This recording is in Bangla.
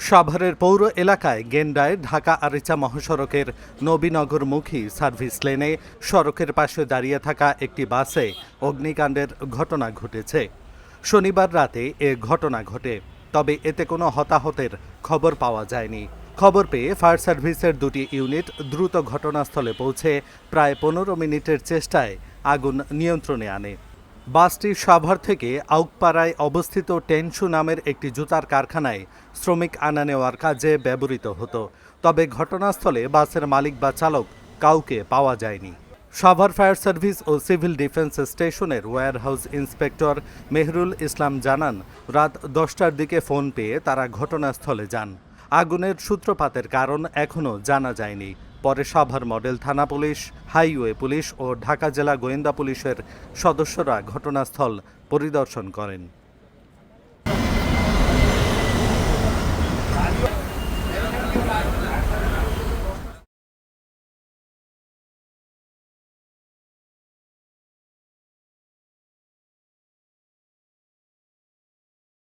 সাভারের পৌর এলাকায় গেন্ডায় ঢাকা আরিচা মহাসড়কের নবীনগরমুখী সার্ভিস লেনে সড়কের পাশে দাঁড়িয়ে থাকা একটি বাসে অগ্নিকাণ্ডের ঘটনা ঘটেছে। শনিবার রাতে এ ঘটনা ঘটে, তবে এতে কোনো হতাহতের খবর পাওয়া যায়নি। খবর পেয়ে ফায়ার সার্ভিসের দুটি ইউনিট দ্রুত ঘটনাস্থলে পৌঁছে প্রায় 15 মিনিটের চেষ্টায় আগুন নিয়ন্ত্রণে আনে। বাসটি সাভার থেকে আউকপাড়ায় অবস্থিত টেনশু নামের একটি জুতার কারখানায় শ্রমিক আনা নেওয়ার কাজে ব্যবহৃত হতো, তবে ঘটনাস্থলে বাসের মালিক বা চালক কাউকে পাওয়া যায়নি। সাভার ফায়ার সার্ভিস ও সিভিল ডিফেন্স স্টেশনের ওয়্যারহাউস ইন্সপেক্টর মেহরুল ইসলাম জানান, রাত 10টার দিকে ফোন পেয়ে তারা ঘটনাস্থলে যান। আগুনের সূত্রপাতের কারণ এখনও জানা যায়নি। পরে সাভার মডেল থানা পুলিশ, হাইওয়ে পুলিশ ও ঢাকা জেলা গোয়েন্দা পুলিশের সদস্যরা ঘটনাস্থল পরিদর্শন করেন।